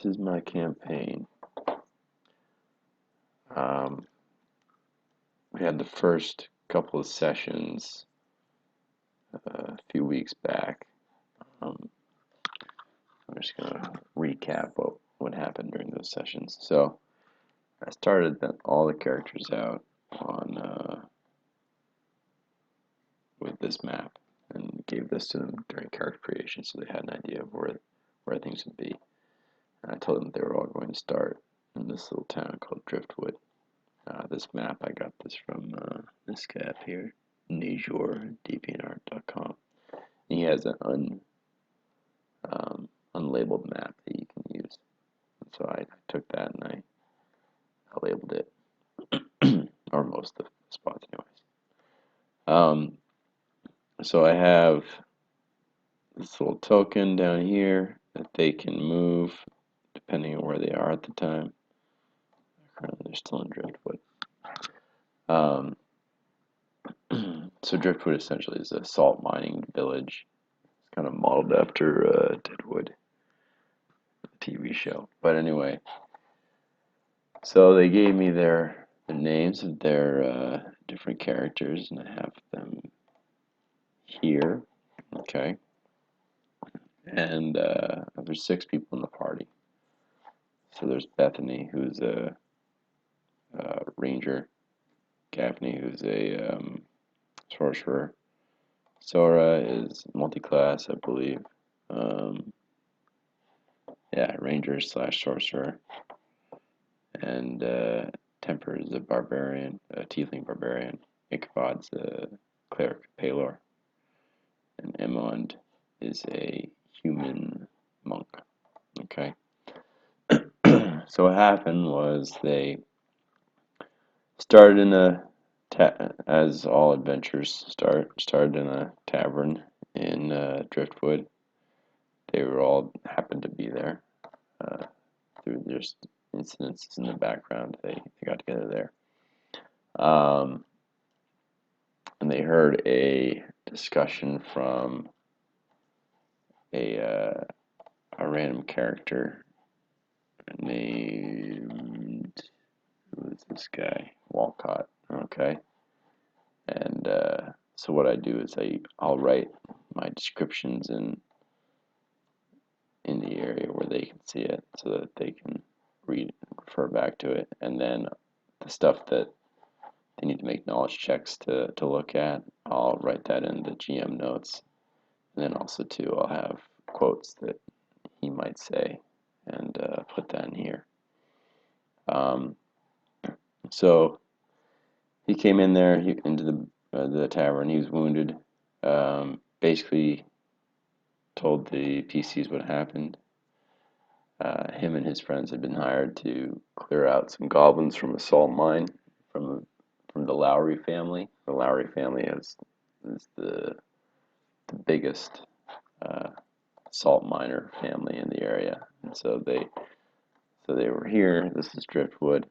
this is my campaign. Um, we had the first couple of sessions a few weeks back. I'm just going to recap what happened during those sessions. So I started all the characters out on with this map and gave this to them during character creation, so they had an idea of where things would be. And I told them they were all going to start in this little town called Driftwood. This map, I got this from this guy up here, Najor, deviantart.com. He has an unlabeled map that you can use. And so I took that and I labeled it, or most of the spots anyways. So I have this little token down here that they can move depending on where they are at the time. Currently they're still in Driftwood. So Driftwood essentially is a salt mining village. It's kind of modeled after Deadwood, the TV show. But anyway, so they gave me the names of their different characters, and I have them here. Okay, and there's 6 people in the party. So there's Bethany, who's a ranger. Gaffney, who's a sorcerer. Sora is multi-class, I believe. Yeah, ranger slash sorcerer. And Temper is a barbarian, a tiefling barbarian. Ichabod's a cleric, Palor. And Emond is a human monk. Okay. So what happened was they started in as all adventures started in a tavern in Driftwood. They were all happened to be there through just incidences in the background. They got together there, and they heard a discussion from a random character named, who is this guy? Walcott. Okay. And so what I do is I'll write my descriptions in the area where they can see it, so that they can refer back to it, and then the stuff that they need to make knowledge checks to look at, I'll write that in the GM notes, and then also too I'll have quotes that he might say, and put that in here. So he came in there into the tavern. He was wounded. Basically told the PCs what happened. Him and his friends had been hired to clear out some goblins from a salt mine from the Lowry family. The Lowry family is the biggest salt miner family in the area, and so they were here. This is Driftwood.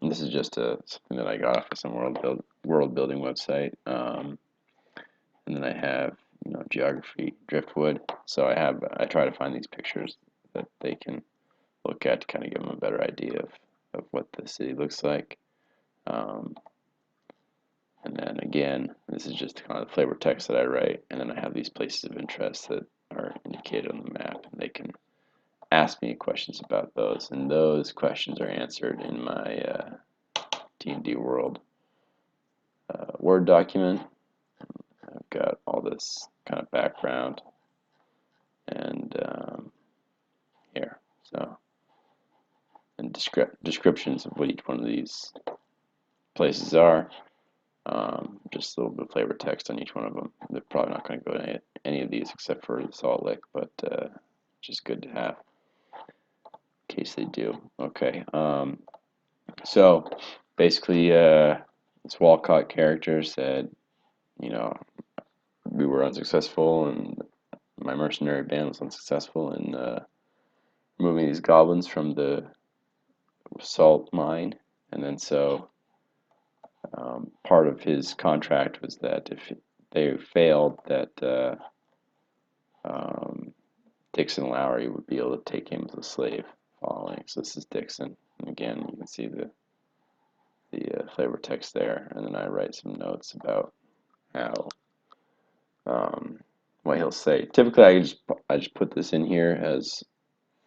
This is just something that I got off of some world building website. And then I have geography, Driftwood. So I try to find these pictures that they can look at to kind of give them a better idea of what the city looks like. And then again, this is just kind of the flavor text that I write, and then I have these places of interest that are indicated on the map, and they can ask me questions about those, and those questions are answered in my D&D World Word document. I've got all this kind of background and here, so, and descriptions of what each one of these places are. Just a little bit of flavor text on each one of them. They're probably not going to go to any of these except for the Salt Lick, but just good to have in case they do. Okay. So basically, this Walcott character said, we were unsuccessful, and my mercenary band was unsuccessful in removing these goblins from the salt mine, and then so part of his contract was that if they failed, that Dixon Lowry would be able to take him as a slave following. So this is Dixon. And again, you can see the flavor text there, and then I write some notes about how what he'll say. Typically, I just put this in here as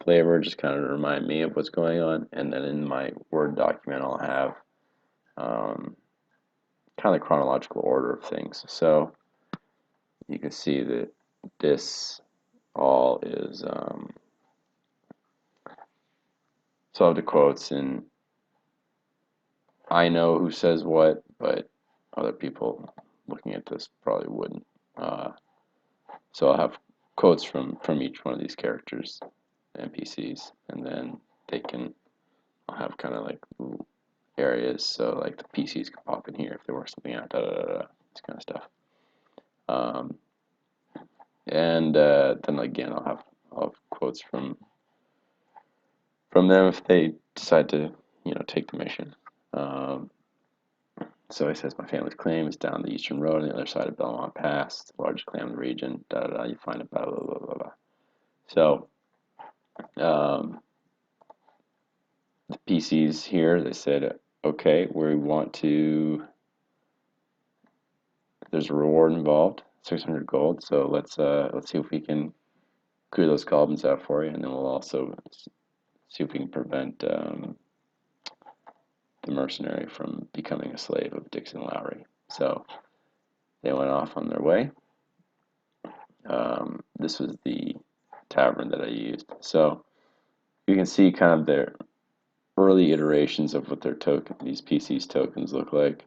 flavor, just kind of to remind me of what's going on, and then in my Word document, I'll have kind of chronological order of things. So you can see that this all is so I have the quotes, and I know who says what, but other people looking at this probably wouldn't. So I'll have quotes from each one of these characters, NPCs, and then I'll have kind of like areas, so like the PCs can pop in here if they work something out, this kind of stuff. And then again, I'll have quotes from them if they decide to, take the mission. So he says, my family's claim is down the eastern road on the other side of Belmont Pass, the largest claim in the region, you find it, blah, blah, blah, blah, blah. So, the PCs here, they said, okay, we want to, there's a reward involved, 600 gold, so let's see if we can clear those goblins out for you, and then we'll also see if we can prevent the mercenary from becoming a slave of Dixon Lowry. So they went off on their way. This was the tavern that I used. So you can see kind of their early iterations of what these PCs tokens look like.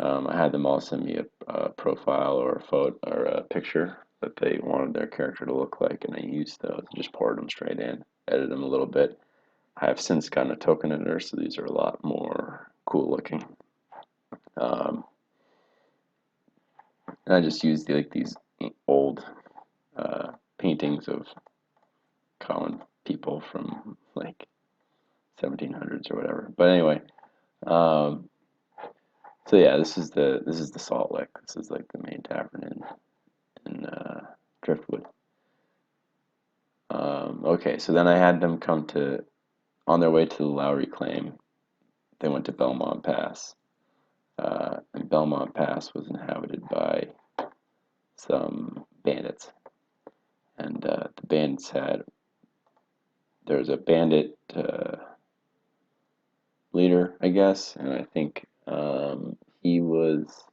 I had them all send me a profile or a photo or a picture that they wanted their character to look like, and I used those and just poured them straight in, edited them a little bit. I have since gotten a token editor, so these are a lot more cool looking. And I just used these old paintings of common people from like 1700s or whatever. But anyway, so yeah, this is the Salt Lick. This is like the main tavern in Driftwood. Okay, so then I had them on their way to the Lowry claim. They went to Belmont Pass, and Belmont Pass was inhabited by some bandits, and the bandits there was a bandit leader, I guess, and I think he was.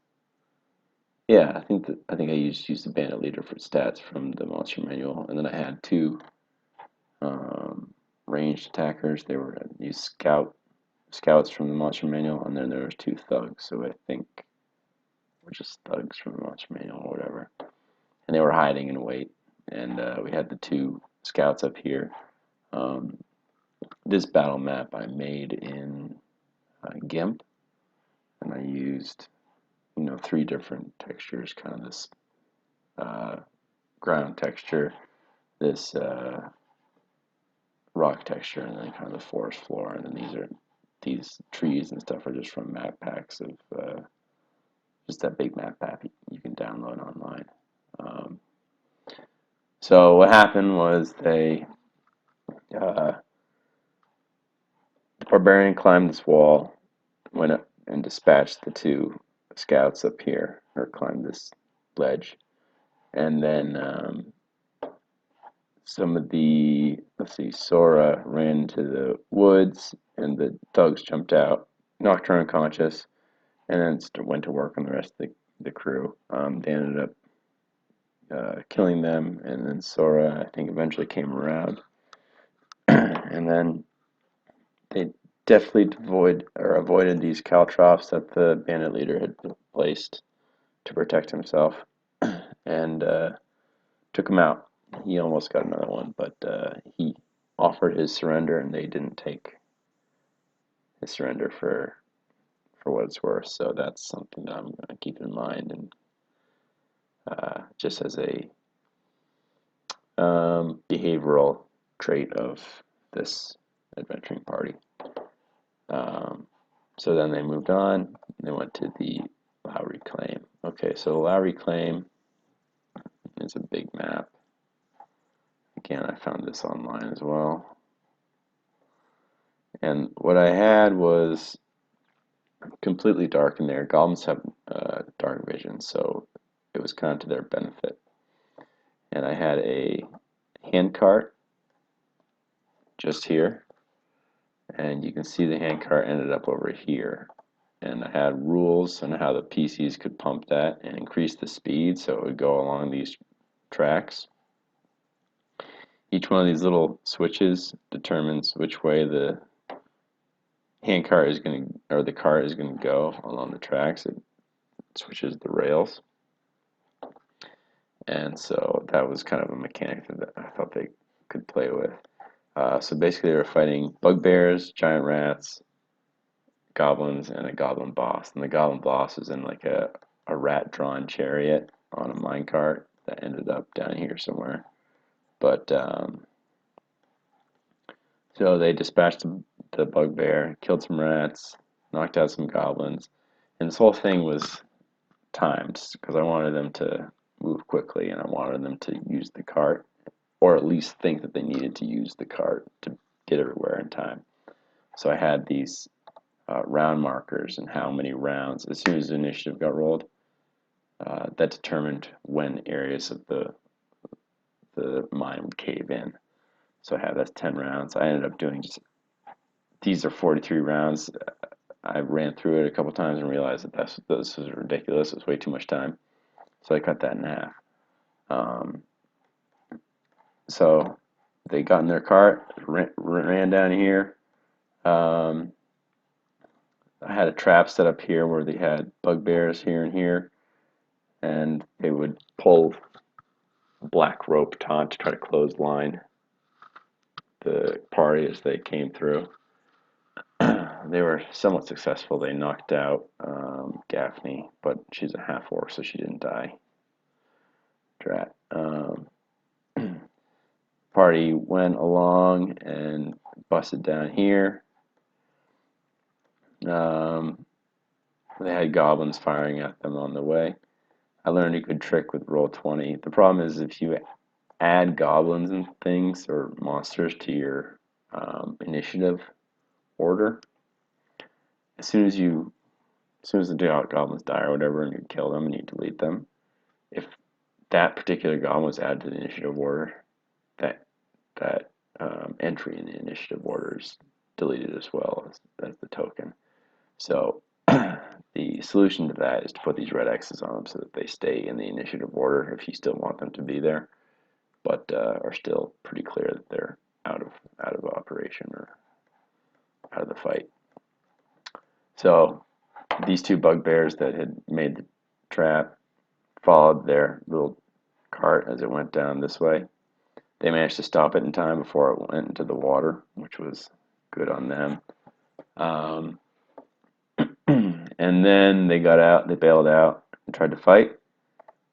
Yeah, I think I used the bandit leader for stats from the monster manual, and then I had two ranged attackers. They were these scouts from the monster manual, and then there was two thugs. So I think were just thugs from the monster manual or whatever, and they were hiding in wait. And we had the two scouts up here. This battle map I made in GIMP, and I used three different textures, kind of this ground texture, this rock texture, and then kind of the forest floor, and then these trees and stuff are just from map packs of just that big map pack you can download online. So what happened was the barbarian climbed this wall, went up and dispatched the two scouts up here, or climbed this ledge, and then let's see, Sora ran to the woods, and the thugs jumped out, knocked her unconscious, and then went to work on the rest of the crew. They ended up killing them, and then Sora, I think, eventually came around, and then they definitely avoided these caltrops that the bandit leader had placed to protect himself, and took him out. He almost got another one, but he offered his surrender, and they didn't take his surrender for what it's worth. So that's something that I'm going to keep in mind, and just as a behavioral trait of this adventuring party. So then they moved on. They went to the Lowry Claim. Okay, so the Lowry Claim is a big map. again, I found this online as well. And what I had was completely dark in there. Goblins have dark vision, so it was kind of to their benefit. And I had a handcart just here, and you can see the handcart ended up over here. And I had rules on how the PCs could pump that and increase the speed so it would go along these tracks. Each one of these little switches determines which way the handcart is going to, or the cart is going to go along the tracks. It switches the rails. And so that was kind of a mechanic that I thought they could play with. So basically they were fighting bugbears, giant rats, goblins, and a goblin boss. And the goblin boss was in like a rat-drawn chariot on a minecart that ended up down here somewhere. But so they dispatched the bugbear, killed some rats, knocked out some goblins, and this whole thing was timed because I wanted them to move quickly and I wanted them to use the cart, or at least think that they needed to use the cart to get everywhere in time. So I had these round markers and how many rounds, as soon as the initiative got rolled, that determined when areas of the mine would cave in. So I had that's 10 rounds. I ended up doing just, these are 43 rounds. I ran through it a couple times and realized that this was ridiculous. It was way too much time. So I cut that in half. So they got in their cart, ran down here. I had a trap set up here where they had bugbears here and here, and they would pull black rope taut to try to clothesline the party as they came through. They were somewhat successful. They knocked out Gaffney, but she's a half orc, so she didn't die. Drat. Party went along and busted down here. They had goblins firing at them on the way. I learned a good trick with Roll20. The problem is if you add goblins and things or monsters to your initiative order, as soon as the goblins die or whatever and you kill them and you delete them, if that particular goblin was added to the initiative order, that entry in the initiative order is deleted as well as the token. So the solution to that is to put these red X's on them so that they stay in the initiative order if you still want them to be there, but are still pretty clear that they're out of operation or out of the fight. So these two bugbears that had made the trap followed their little cart as it went down this way. They managed to stop it in time before it went into the water, which was good on them. And then they got out, they bailed out and tried to fight.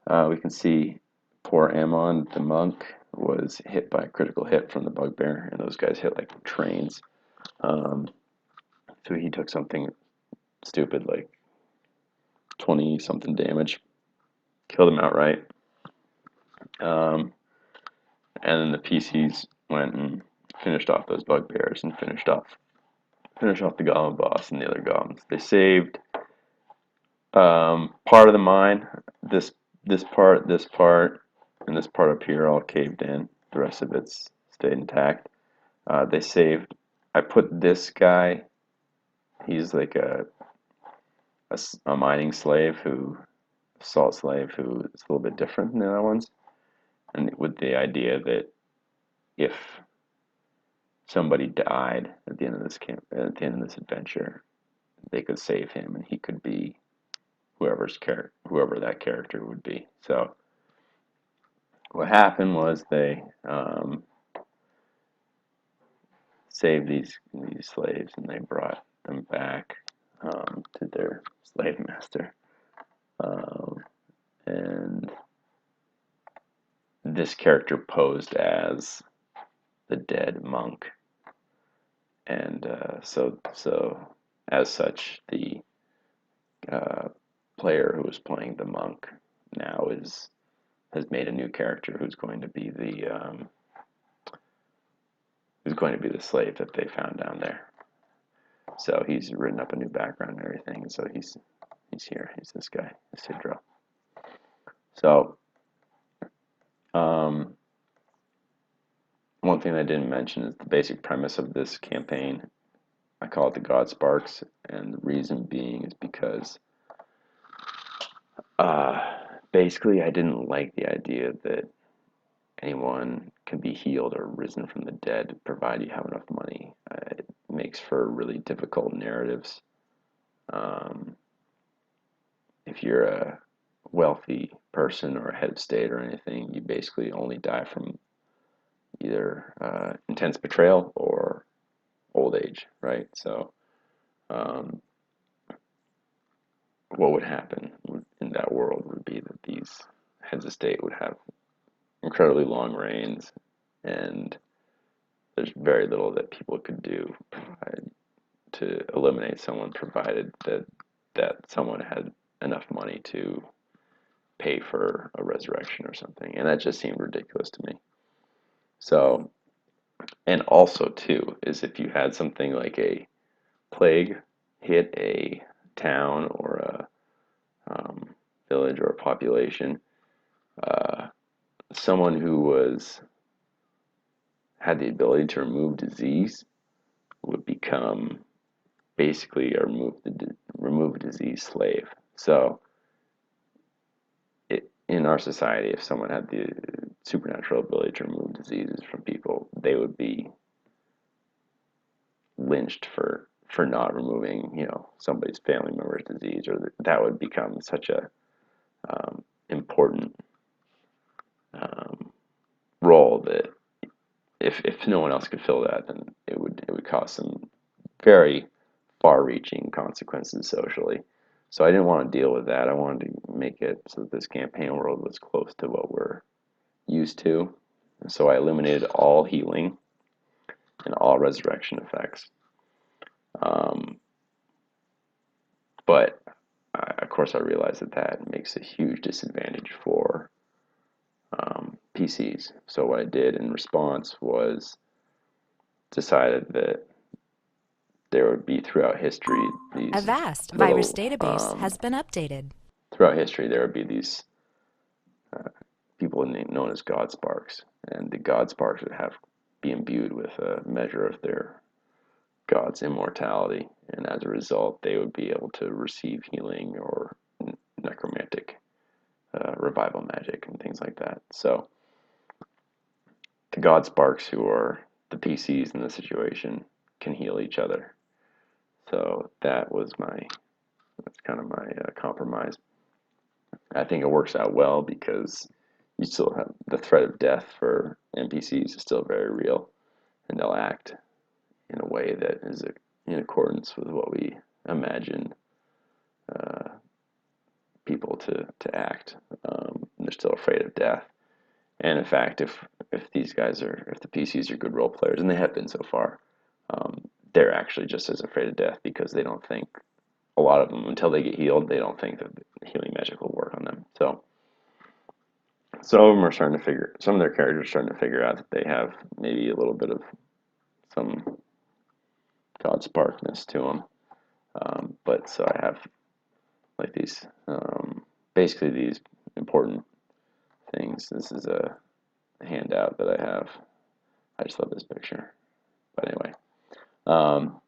We can see poor Ammon, the monk, was hit by a critical hit from the bugbear, and those guys hit like trains. So he took something stupid like 20 something damage, killed him outright. And then the PCs went and finished off those bugbears and finished off the goblin boss and the other goblins. They saved part of the mine. This part, and this part up here all caved in. The rest of it's stayed intact. They saved. I put this guy. He's like a mining slave salt slave who is a little bit different than the other ones, and with the idea that if somebody died at the end of this adventure, they could save him, and he could be whoever that character would be. So what happened was they saved these slaves, and they brought them back to their slave master. And this character posed as the dead monk, and so as such, the player who was playing the monk now has made a new character who's going to be who's going to be the slave that they found down there. So he's written up a new background and everything. So he's here. He's this guy, Isidro. So um, one thing I didn't mention is the basic premise of this campaign. I call it the God Sparks, and the reason being is because uh, basically I didn't like the idea that anyone can be healed or risen from the dead, provided you have enough money. It makes for really difficult narratives. Um, if you're a wealthy person or a head of state or anything, you basically only die from either intense betrayal or old age, right? So, um, what would happen in that world would be that these heads of state would have incredibly long reigns, and there's very little that people could do to eliminate someone, provided that someone had enough money to pay for a resurrection or something, and that just seemed ridiculous to me. So, and also too, is if you had something like a plague hit a town or a village or a population, uh, someone who had the ability to remove disease would become basically a remove disease slave. So in our society, if someone had the supernatural ability to remove diseases from people, they would be lynched for not removing, somebody's family member's disease, or that would become such a important role that if no one else could fill that, then it would cause some very far-reaching consequences socially. So I didn't want to deal with that. I wanted to make it so that this campaign world was close to what we're used to. So I eliminated all healing and all resurrection effects. Um, but of course, I realized that makes a huge disadvantage for PCs. So what I did in response was decided that there would be throughout history these Avast virus little database has been updated. throughout history there would be these people known as God Sparks, and the God Sparks would have be imbued with a measure of their God's immortality, and as a result, they would be able to receive healing or necromantic revival magic and things like that. So the God Sparks, who are the PCs in the situation, can heal each other. So that's kind of my compromise. I think it works out well because you still have the threat of death for NPCs is still very real, and they'll act in a way that is in accordance with what we imagine uh, people to act. They're still afraid of death, and in fact, if the PCs are good role players, and they have been so far, they're actually just as afraid of death because they don't think a lot of them until they get healed, they don't think that healing magic will work on them. So some of them are starting to figure, some of their characters are starting to figure out that they have maybe a little bit of some God sparkness to them. But so I have like these, basically these important things. This is a handout that I have. I just love this picture. But anyway, um,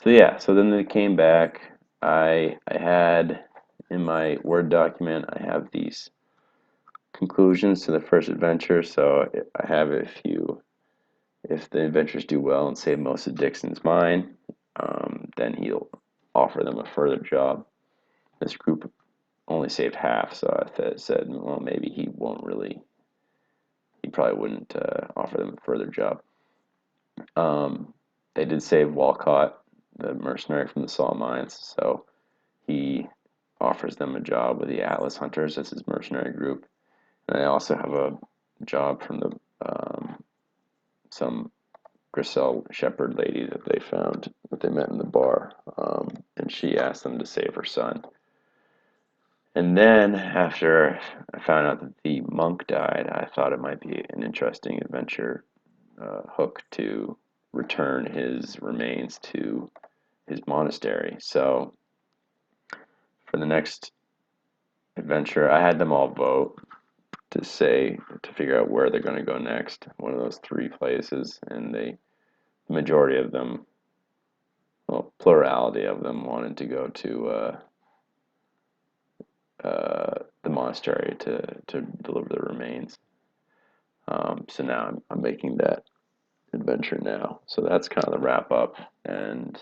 so yeah, so then they came back. I had in my Word document, I have these conclusions to the first adventure. So I have if the adventurers do well and save most of Dixon's mine, then he'll offer them a further job. This group only saved half, so I said, well, maybe he probably wouldn't offer them a further job. They did save Walcott, the mercenary from the Saw Mines, so he offers them a job with the Atlas Hunters as his mercenary group. And I also have a job from some Griselle shepherd lady that they found that they met in the bar, and she asked them to save her son. And then after I found out that the monk died, I thought it might be an interesting adventure hook to return his remains to his monastery. So for the next adventure, I had them all vote to figure out where they're going to go next. One of those three places, and the majority of them, well, plurality of them, wanted to go to the monastery to deliver the remains. So now I'm making that adventure now. So that's kind of the wrap up and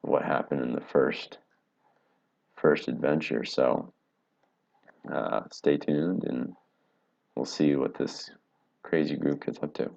what happened in the first adventure. So stay tuned, and we'll see what this crazy group gets up to.